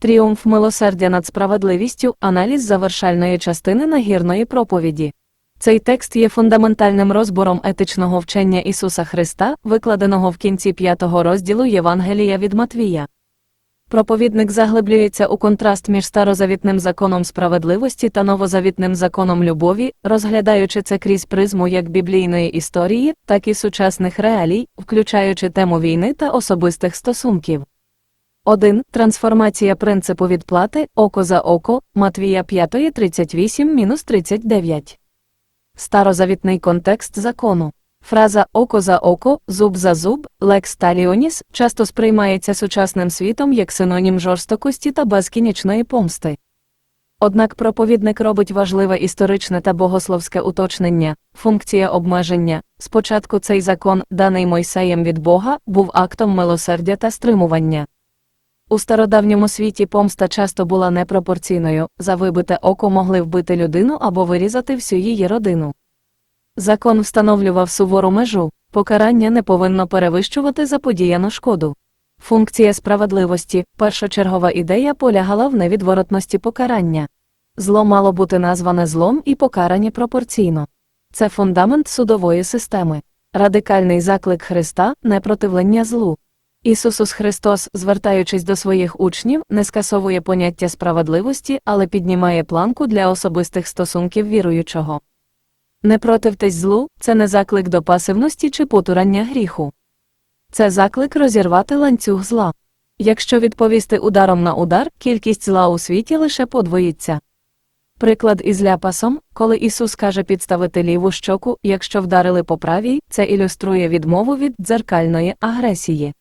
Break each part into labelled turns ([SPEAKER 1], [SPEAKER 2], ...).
[SPEAKER 1] Тріумф милосердя над справедливістю – аналіз завершальної частини нагірної проповіді. Цей текст є фундаментальним розбором етичного вчення Ісуса Христа, викладеного в кінці 5-го розділу Євангелія від Матвія. Проповідник заглиблюється у контраст між старозавітним законом справедливості та новозавітним законом любові, розглядаючи це крізь призму як біблійної історії, так і сучасних реалій, включаючи тему війни та особистих стосунків. 1. Трансформація принципу відплати «око за око» Матвія 5:38-39. Старозавітний контекст закону. Фраза «око за око», «зуб за зуб», «лекс таліоніс» часто сприймається сучасним світом як синонім жорстокості та безкінечної помсти. Однак проповідник робить важливе історичне та богословське уточнення – функція обмеження. Спочатку цей закон, даний Мойсеєм від Бога, був актом милосердя та стримування. У стародавньому світі помста часто була непропорційною, за вибите око могли вбити людину або вирізати всю її родину. Закон встановлював сувору межу, покарання не повинно перевищувати заподіяну шкоду. Функція справедливості, першочергова ідея полягала в невідворотності покарання. Зло мало бути назване злом і покарані пропорційно. Це фундамент судової системи. Радикальний заклик Христа – непротивлення злу. Ісус Христос, звертаючись до своїх учнів, не скасовує поняття справедливості, але піднімає планку для особистих стосунків віруючого. Не противтесь злу – це не заклик до пасивності чи потурання гріху. Це заклик розірвати ланцюг зла. Якщо відповісти ударом на удар, кількість зла у світі лише подвоїться. Приклад із ляпасом, коли Ісус каже підставити ліву щоку, якщо вдарили по правій, це ілюструє відмову від дзеркальної агресії.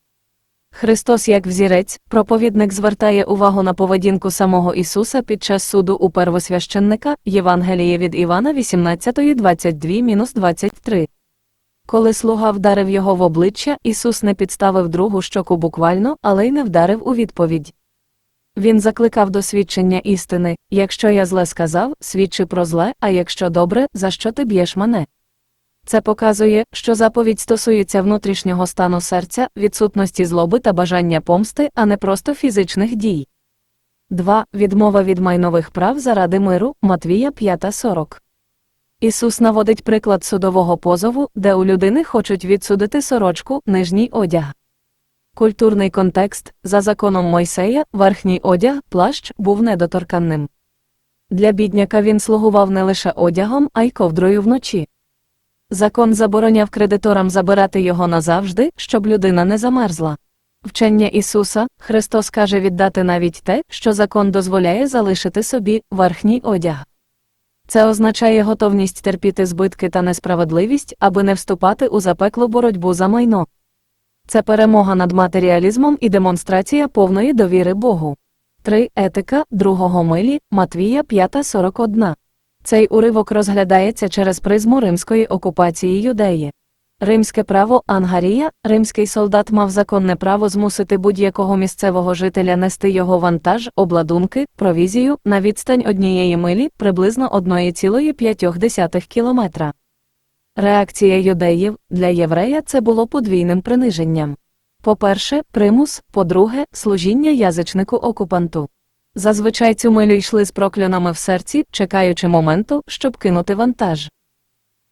[SPEAKER 1] Христос як взірець, проповідник звертає увагу на поведінку самого Ісуса під час суду у первосвященника, Євангеліє від Івана 18:22-23. Коли слуга вдарив його в обличчя, Ісус не підставив другу щоку буквально, але й не вдарив у відповідь. Він закликав до свідчення істини: «Якщо я зле сказав, свідчи про зле, а якщо добре, за що ти б'єш мене?» Це показує, що заповідь стосується внутрішнього стану серця, відсутності злоби та бажання помсти, а не просто фізичних дій. 2. Відмова від майнових прав заради миру, Матвія 5:40. Ісус наводить приклад судового позову, де у людини хочуть відсудити сорочку, нижній одяг. Культурний контекст. За законом Мойсея, верхній одяг, плащ, був недоторканним. Для бідняка він слугував не лише одягом, а й ковдрою вночі. Закон забороняв кредиторам забирати його назавжди, щоб людина не замерзла. Вчення Ісуса, Христос каже віддати навіть те, що закон дозволяє залишити собі, верхній одяг. Це означає готовність терпіти збитки та несправедливість, аби не вступати у запеклу боротьбу за майно. Це перемога над матеріалізмом і демонстрація повної довіри Богу. 3. Етика другого милі, Матвія 5:41. Цей уривок розглядається через призму римської окупації Юдеї. Римське право ангарія, римський солдат мав законне право змусити будь-якого місцевого жителя нести його вантаж, обладунки, провізію, на відстань 1 милі, приблизно 1,5 кілометра. Реакція юдеїв – для єврея це було подвійним приниженням. По-перше, примус, по-друге, служіння язичнику-окупанту. Зазвичай цю милю йшли з прокльонами в серці, чекаючи моменту, щоб кинути вантаж.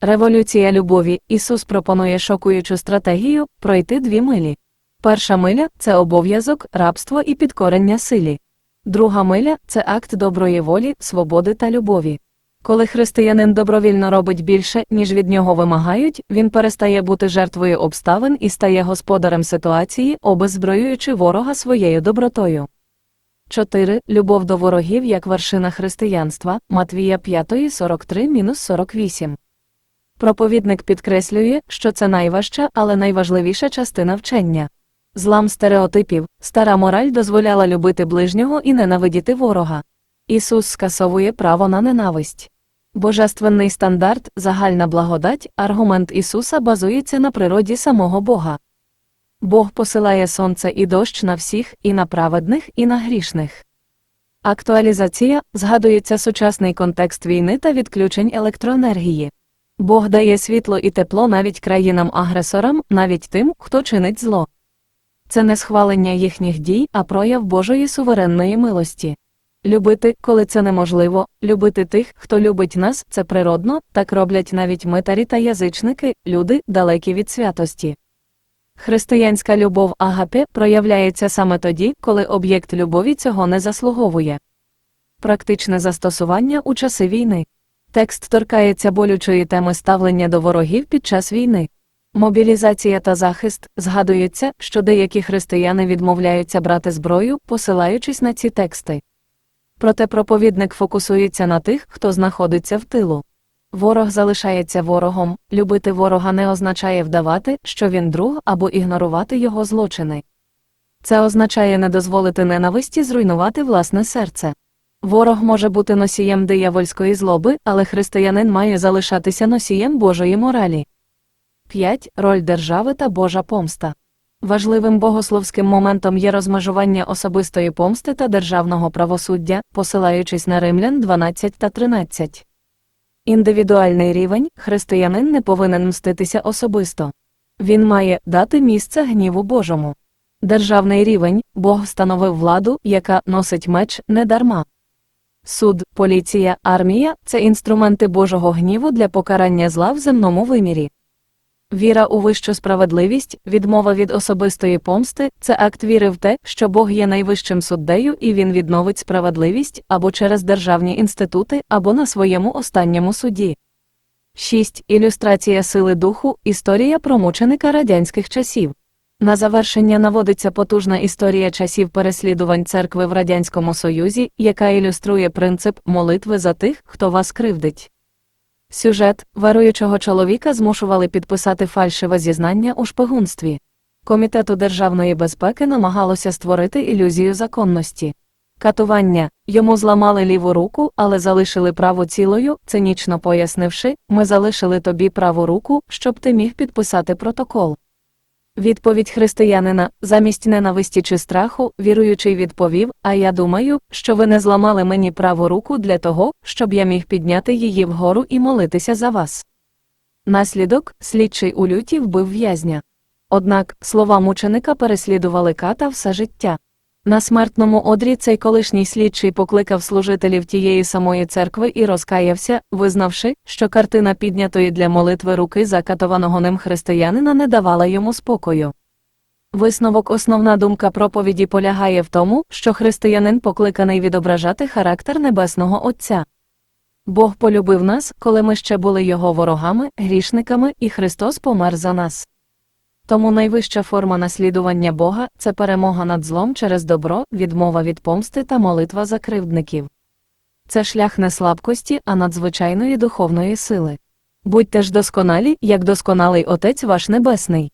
[SPEAKER 1] Революція любові. Ісус пропонує шокуючу стратегію – пройти 2 милі. Перша миля – це обов'язок, рабство і підкорення силі. Друга миля – це акт доброї волі, свободи та любові. Коли християнин добровільно робить більше, ніж від нього вимагають, він перестає бути жертвою обставин і стає господарем ситуації, обеззброюючи ворога своєю добротою. 4. Любов до ворогів як вершина християнства, Матвія 5:43-48. Проповідник підкреслює, що це найважча, але найважливіша частина вчення. Злам стереотипів, стара мораль дозволяла любити ближнього і ненавидіти ворога. Ісус скасовує право на ненависть. Божественний стандарт, загальна благодать, аргумент Ісуса базується на природі самого Бога. Бог посилає сонце і дощ на всіх, і на праведних, і на грішних. Актуалізація – згадується сучасний контекст війни та відключень електроенергії. Бог дає світло і тепло навіть країнам-агресорам, навіть тим, хто чинить зло. Це не схвалення їхніх дій, а прояв Божої суверенної милості. Любити, коли це неможливо, любити тих, хто любить нас, це природно, так роблять навіть митарі та язичники, люди, далекі від святості. Християнська любов агапе проявляється саме тоді, коли об'єкт любові цього не заслуговує. Практичне застосування у часи війни. Текст торкається болючої теми ставлення до ворогів під час війни. Мобілізація та захист. Згадується, що деякі християни відмовляються брати зброю, посилаючись на ці тексти. Проте проповідник фокусується на тих, хто знаходиться в тилу. Ворог залишається ворогом, любити ворога не означає вдавати, що він друг, або ігнорувати його злочини. Це означає не дозволити ненависті зруйнувати власне серце. Ворог може бути носієм диявольської злоби, але християнин має залишатися носієм Божої моралі. 5. Роль держави та Божа помста. Важливим богословським моментом є розмежування особистої помсти та державного правосуддя, посилаючись на Римлян 12 та 13. Індивідуальний рівень – християнин не повинен мститися особисто. Він має дати місце гніву Божому. Державний рівень – Бог встановив владу, яка носить меч, не дарма. Суд, поліція, армія – це інструменти Божого гніву для покарання зла в земному вимірі. Віра у вищу справедливість, відмова від особистої помсти – це акт віри в те, що Бог є найвищим суддею і Він відновить справедливість або через державні інститути, або на своєму останньому суді. 6. Ілюстрація сили духу – історія про мученика радянських часів. На завершення наводиться потужна історія часів переслідувань церкви в Радянському Союзі, яка ілюструє принцип молитви за тих, хто вас кривдить. Сюжет – віруючого чоловіка змушували підписати фальшиве зізнання у шпигунстві. Комітету державної безпеки намагалося створити ілюзію законності. Катування – йому зламали ліву руку, але залишили праву цілою, цинічно пояснивши, ми залишили тобі праву руку, щоб ти міг підписати протокол. Відповідь християнина – замість ненависті чи страху, віруючий відповів, а я думаю, що ви не зламали мені праву руку для того, щоб я міг підняти її вгору і молитися за вас. Наслідок – слідчий у люті вбив в'язня. Однак, слова мученика переслідували ката все життя. На смертному одрі цей колишній слідчий покликав служителів тієї самої церкви і розкаявся, визнавши, що картина піднятої для молитви руки закатованого ним християнина не давала йому спокою. Висновок. Основна думка проповіді полягає в тому, що християнин покликаний відображати характер Небесного Отця. Бог полюбив нас, коли ми ще були Його ворогами, грішниками, і Христос помер за нас. Тому найвища форма наслідування Бога – це перемога над злом через добро, відмова від помсти та молитва за кривдників. Це шлях не слабкості, а надзвичайної духовної сили. Будьте ж досконалі, як досконалий Отець ваш Небесний.